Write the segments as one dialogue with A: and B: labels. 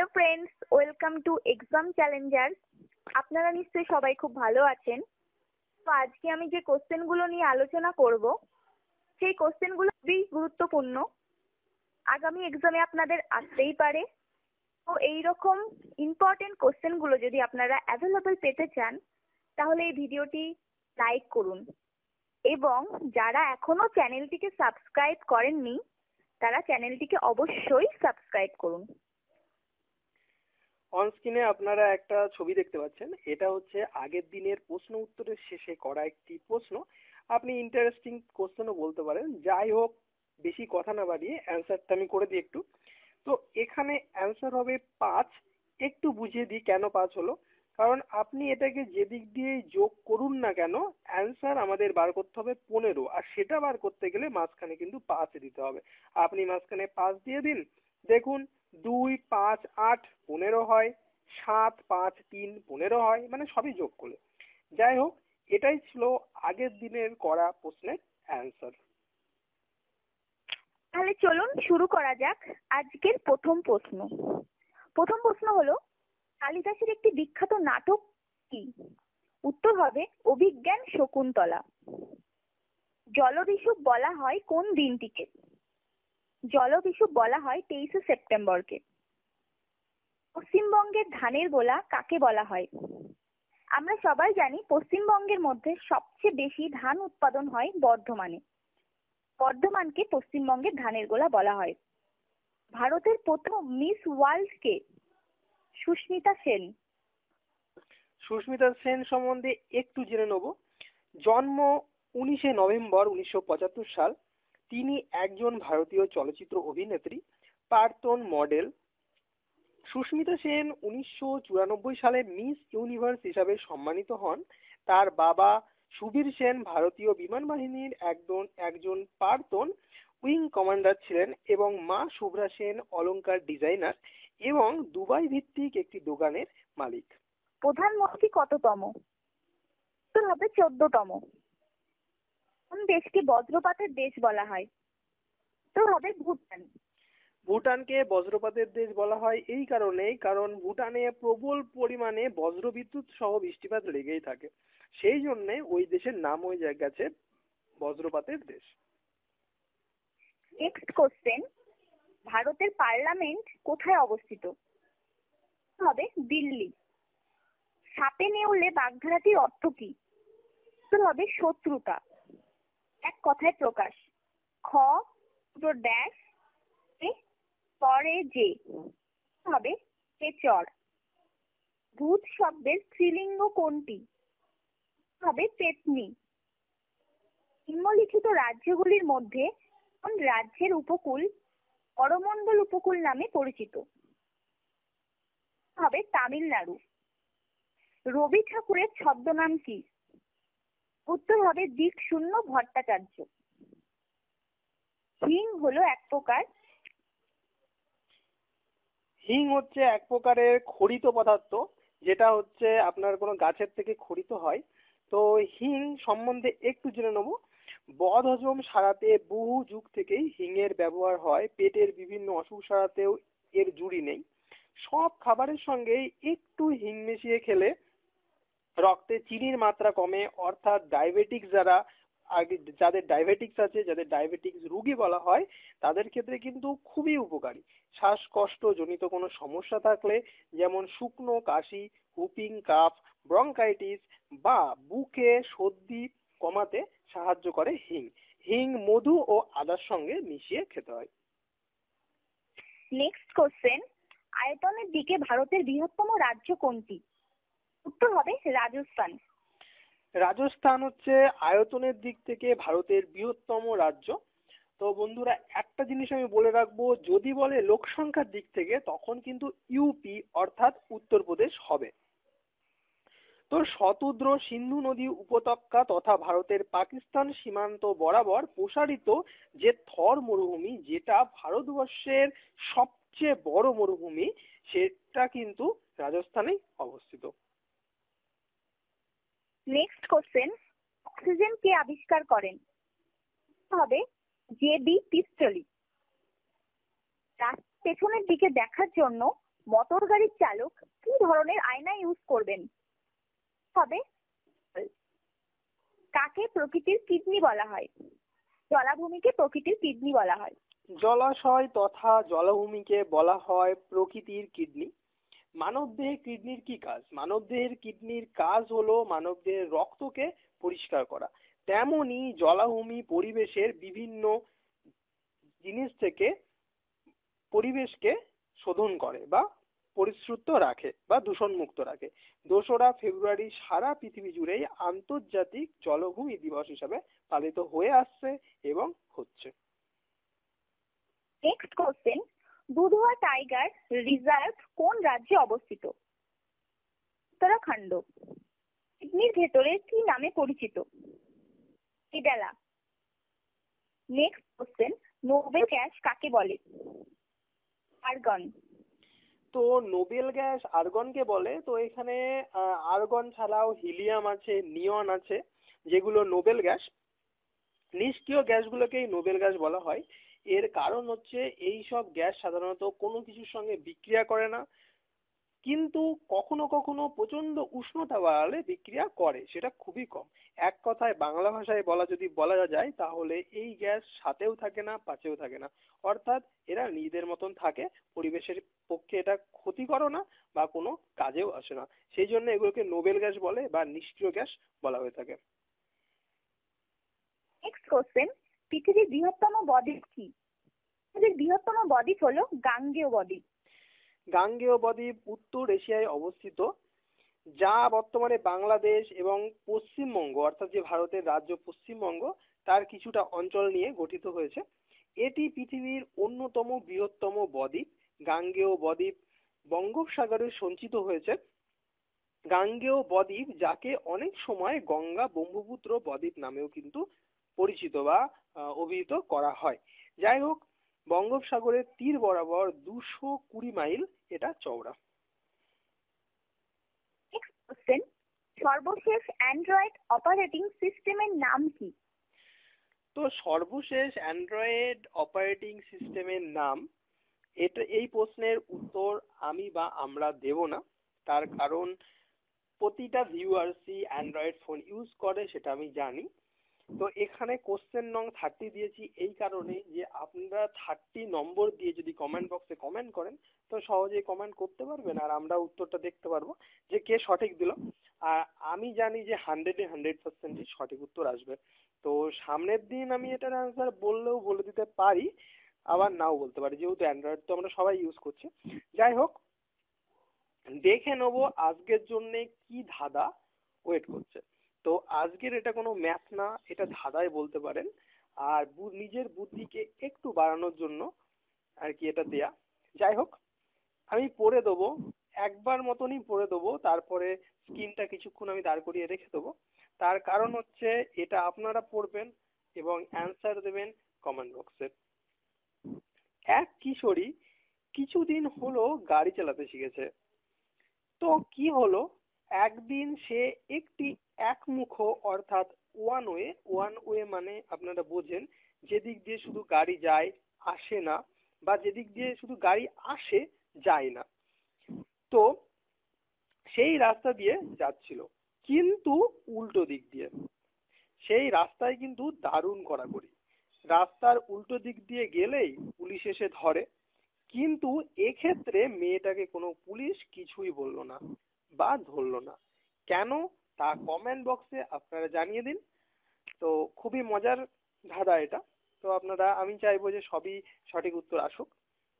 A: Hello friends, welcome to exam Challenger. আপনারা নিশ্চয়ই সবাই খুব ভালো আছেন। তো আজকে আমি যে কোশ্চেনগুলো নিয়ে আলোচনা করব, সেই কোশ্চেনগুলো খুবই গুরুত্বপূর্ণ। আগামী এক্সামে আপনাদের আসতেই পারে। তো এইরকম ইম্পর্টেন্ট কোশ্চেনগুলো যদি আপনারা অ্যাভেলেবল পেতে চান, তাহলে এই ভিডিওটি লাইক করুন এবং যারা এখনো চ্যানেলটিকে সাবস্ক্রাইব করেননি, তারা চ্যানেলটিকে অবশ্যই সাবস্ক্রাইব করুন।
B: অন স্ক্রিনে আপনারা একটা ছবি দেখতে পাচ্ছেন। এটা হচ্ছে আগের দিনের প্রশ্ন উত্তরের শেষে করা একটি প্রশ্ন। আপনি ইন্টারেস্টিং কোশ্চেনও বলতে পারেন। যাই হোক, বেশি কথা না বাড়িয়ে অ্যান্সারটা আমি করে দিই একটু। তো এখানে অ্যান্সার হবে 5। একটু বুঝিয়ে দিই কেন 5 হলো। কারণ আপনি এটাকে যেদিক দিয়ে যোগ করুন না কেন, অ্যান্সার আমাদের বার করতে হবে 15, আর সেটা বার করতে গেলে মাঝখানে কিন্তু 5 দিতে হবে। আপনি মাঝখানে 5 দিয়ে দিন, দেখুন 2, 5, 8, 15 হয়, 7, 5, 3, 15 হয়, মানে সবই যোগ করলে। যাই হোক, এটাই ছিল আগের দিনের করা প্রশ্নের অ্যান্সার।
A: তাহলে চলুন শুরু করা যাক আজকের প্রথম প্রশ্ন। প্রথম প্রশ্ন হলো, কালিদাসের একটি বিখ্যাত নাটক কি? উত্তর হবে অভিজ্ঞান শকুন্তলা। জলবিষুব বলা হয় কোন দিনটিকে? জলবিষুব বলা হয় 23শে সেপ্টেম্বরকে। পশ্চিমবঙ্গের ধানের গোলা কাকে বলা হয়? আমরা সবাই জানি পশ্চিমবঙ্গের মধ্যে সবচেয়ে বেশি ধান উৎপাদন হয় বর্ধমানে। বর্ধমানকে পশ্চিমবঙ্গের ধানের গোলা বলা হয়। ভারতের প্রথম মিস ওয়ার্ল্ড কে? সুস্মিতা সেন।
B: সুস্মিতা সেন সম্বন্ধে একটু জেনে নেব। জন্ম 19শে নভেম্বর 1975 সাল। তিনি একজন ভারতীয় চলচ্চিত্র অভিনেত্রী, প্রাক্তন মডেল। সুস্মিতা সেন 1994 সালে মিস ইউনিভার্স হিসাবে সম্মানিত হন। তার বাবা সুবীর সেন ভারতীয় বিমান বাহিনীর একজন প্রাক্তন উইং কমান্ডার ছিলেন এবং মা শুভ্রা সেন অলংকার ডিজাইনার এবং দুবাই ভিত্তিক একটি দোকানের মালিক।
A: প্রধানমন্ত্রী কততম? উত্তর হবে 14তম। কোন দেশকে বজ্রপাতের দেশ বলা হয়? উত্তর হবে ভুটান।
B: ভুটানকে বজ্রপাতের দেশ বলা হয় এই কারণেই, কারণ ভুটানে প্রবল পরিমাণে বজ্রবিদ্যুৎ সহ বৃষ্টিপাত লেগেই থাকে। সেই জন্য ওই দেশের নাম হয়ে গেছে বজ্রপাতের দেশ।
A: নেক্সট কোশ্চেন, ভারতের পার্লামেন্ট কোথায় অবস্থিত? হবে দিল্লি। সাপে নেউলে বাগধারাটির অর্থ কি? উত্তর হবে শত্রুতা। এক কথায় প্রকাশ। খ ড্যাশ পরে যে হবে পেচর। ভূত শব্দের স্ত্রীলিঙ্গ কোনটি? হবে পেতনি। নিম্নলিখিত রাজ্যগুলির মধ্যে কোন রাজ্যের উপকূল করমণ্ডল উপকূল নামে পরিচিত? হবে তামিলনাড়ু। রবি ঠাকুরের ছদ্মনাম কি? উত্তর হবে দিকশূন্য ভট্টাচার্য। হিং হলো এক প্রকার।
B: হিং হচ্ছে এক প্রকারের খড়িত পদার্থ, যেটা হচ্ছে আপনার কোনো গাছের থেকে খড়িত হয়। তো হিং সম্বন্ধে একটু জেনে নেব। বদহজম সারাতে বহু যুগ থেকেই হিংয়ের ব্যবহার হয়। পেটের বিভিন্ন অসুখ সারাতেও এর জুড়ি নেই। সব খাবারের সঙ্গে একটু হিং মিশিয়ে খেলে রক্তে চিনির মাত্রা কমে, অর্থাৎ ডায়াবেটিক্স যাদের ডায়াবেটিক্স আছে, যাদের ডায়াবেটিক্স রোগী বলা হয়, তাদের ক্ষেত্রে কিন্তু খুবই উপকারী। শ্বাসকষ্ট জনিত কোনো সমস্যা থাকলে, যেমন শুকনো কাশি, হুপিং কাফ, ব্রঙ্কাইটিস বা বুকে সর্দি কমাতে সাহায্য করে হিং। হিং মধু ও আদার সঙ্গে মিশিয়ে খেতে হয়।
A: নেক্সট কোশ্চেন, আয়তনের দিকে ভারতের বৃহত্তম রাজ্য কোনটি? উত্তর হবে রাজস্থান।
B: রাজস্থান হচ্ছে আয়তনের দিক থেকে ভারতের বৃহত্তম রাজ্য। তো বন্ধুরা, একটা জিনিস আমি বলে রাখবো, যদি বলে লোক সংখ্যার দিক থেকে, তখন কিন্তু ইউপি অর্থাৎ উত্তরপ্রদেশ হবে। তো শতদ্র সিন্ধু নদী উপত্যকা তথা ভারতের পাকিস্তান সীমান্ত বরাবর প্রসারিত যে থর মরুভূমি, যেটা ভারতবর্ষের সবচেয়ে বড় মরুভূমি, সেটা কিন্তু রাজস্থানেই অবস্থিত।
A: নেক্সট কোশ্চেন, অক্সিজেন কে আবিষ্কার করেন? হবে জে বি পিস্টলি। পেছনের দিকে দেখার জন্য মোটর গাড়ির চালক কি ধরনের আয়না ইউজ করবেন? হবে কাকে প্রকৃতির কিডনি বলা হয়? জলাভূমিকে প্রকৃতির কিডনি বলা হয়।
B: জলাশয় তথা জলাভূমিকে বলা হয় প্রকৃতির কিডনি। মানবদেহে কিডনির কি কাজ? মানবদেহের কিডনির কাজ হলো মানবদেহের রক্তকে পরিষ্কার করা। তেমনি জলাভূমি পরিবেশের বিভিন্ন জিনিস থেকে পরিবেশকে শোধন করে বা পরিশ্রুত রাখে বা দূষণমুক্ত রাখে। 2রা ফেব্রুয়ারি সারা পৃথিবী জুড়েই আন্তর্জাতিক জলভূমি দিবস হিসাবে পালিত হয়ে আসছে এবং হচ্ছে।
A: Next question, Dudhwa tiger reserve কোন রাজ্যে অবস্থিত? উত্তরাখণ্ড। কিডনির ভেতরে কি নামে পরিচিত? ইডালা। নেক্সট কোশ্চেন, নোবেল গ্যাস কাকে বলে? আর্গন।
B: তো নোবেল গ্যাস আর্গনকে বলে। তো এখানে আর্গন ছাড়াও হিলিয়াম আছে, নিয়ন আছে, যেগুলো নোবেল গ্যাস। নিষ্ক্রিয় গ্যাসগুলোকেই নোবেল গ্যাস বলা হয়। এর কারণ হচ্ছে এই সব গ্যাস সাধারণত কোনো কিছুর সঙ্গে বিক্রিয়া করে না, কিন্তু কখনো কখনো প্রচন্ড উষ্ণতা বাড়ালে বিক্রিয়া করে, সেটা খুবই কম। এক কথায় বাংলা ভাষায় যদি বলা যায় তাহলে এই গ্যাস সাথেও থাকে না, পাশেও থাকে না, অর্থাৎ এরা নিজেদের মতন থাকে, পরিবেশের পক্ষে এটা ক্ষতিকর না বা কোনো কাজেও আসে না। সেই জন্য এগুলোকে নোবেল গ্যাস বলে বা নিষ্ক্রিয় গ্যাস বলা হয়ে থাকে।
A: নেক্সট কোশ্চেন, পৃথিবীর বৃহত্তম বদ্বীপ কি? পৃথিবীর বৃহত্তম বদ্বীপ হলো গাঙ্গেয় বদ্বীপ।
B: গাঙ্গেয় বদ্বীপ উত্তর এশিয়ায় অবস্থিত, যা বর্তমানে বাংলাদেশ এবং পশ্চিমবঙ্গ অর্থাৎ যে ভারতের রাজ্য পশ্চিমবঙ্গ তার কিছুটা অঞ্চল নিয়ে গঠিত হয়েছে। এটি পৃথিবীর অন্যতম বৃহত্তম বদ্বীপ। গাঙ্গেয় বদ্বীপ বঙ্গোপসাগরে সঞ্চিত হয়েছে। গাঙ্গেয় বদ্বীপ যাকে অনেক সময় গঙ্গা ব্রহ্মপুত্র বদ্বীপ নামেও কিন্তু পরিচিত বা অভিহিত করা হয়। যাই হোক, বঙ্গোপসাগরের তীর বরাবর 220 মাইল এটা চওড়া।
A: সর্বশেষ অ্যান্ড্রয়েড অপারেটিং সিস্টেমের নাম কি?
B: তো সর্বশেষ অ্যান্ড্রয়েড অপারেটিং সিস্টেমের নাম, এই প্রশ্নের উত্তর আমি বা আমরা দেব না, তার কারণ প্রতিটা ভিউয়ার্সই অ্যান্ড্রয়েড ফোন ইউজ করে, সেটা আমি জানি। তো এখানে কোশ্চেন নং 30 দিয়েছি এই কারণে যে আপনারা 30 নম্বর দিয়ে যদি কমেন্ট বক্সে কমেন্ট করেন তো সহজেই কমেন্ট করতে পারবেন আর আমরা উত্তরটা দেখতে পারবো যে কে সঠিক দিল। আর আমি জানি যে 100% সঠিক উত্তর আসবে। তো সামনের দিন আমি এটার অ্যান্সার বললেও বলে দিতে পারি, আবার নাও বলতে পারি, যেহেতু অ্যান্ড্রয়েড তো আমরা সবাই ইউজ করছি। যাই হোক, দেখে নেব আজকের জন্য কি ধাঁধা ওয়েট করছে। তো আজকের এটা কোনো ম্যাথ না, এটা ধাঁধাই বলতে পারেন। আর নিজের বুদ্ধিকে একটু বাড়ানোর জন্য আর কি এটা দেয়া। যাই হোক, আমি পড়ে দেবো, একবার মতনই পড়ে দেবো, তারপরে স্ক্রিনটা কিছুক্ষণ আমি দাঁড় করিয়ে রেখে দেবো। তার কারণ হচ্ছে এটা আপনারা পড়বেন এবং অ্যান্সার দেবেন কমেন্ট বক্সে। এক কিশোরী কিছুদিন হলো গাড়ি চালাতে শিখেছে। তো কি হলো, একদিন সে একটি একমুখ অর্থাৎ ওয়ান ওয়ে মানে আপনারা বোঝেন যেদিক দিয়ে শুধু গাড়ি যায় আসে না, বা যেদিক দিয়ে শুধু গাড়ি আসে যায় না, তো সেই রাস্তা দিয়ে যাচ্ছিল কিন্তু উল্টো দিক দিয়ে। সেই রাস্তায় কিন্তু দারুণ কড়াকড়ি, রাস্তার উল্টো দিক দিয়ে গেলেই পুলিশ এসে ধরে, কিন্তু এক্ষেত্রে মেয়েটাকে কোনো পুলিশ কিছুই বললো না বা ধরলো না। কেন তা কমেন্ট বক্সে আপনারা জানিয়ে দিন। তো খুবই মজার ধাঁধা এটা। তো আপনারা, আমি চাইবো যে সবই সঠিক উত্তর আসুক,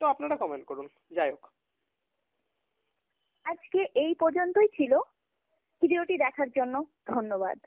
B: তো আপনারা কমেন্ট করুন। যাই হোক,
A: আজকে এই পর্যন্তই ছিল। ভিডিওটি দেখার জন্য ধন্যবাদ।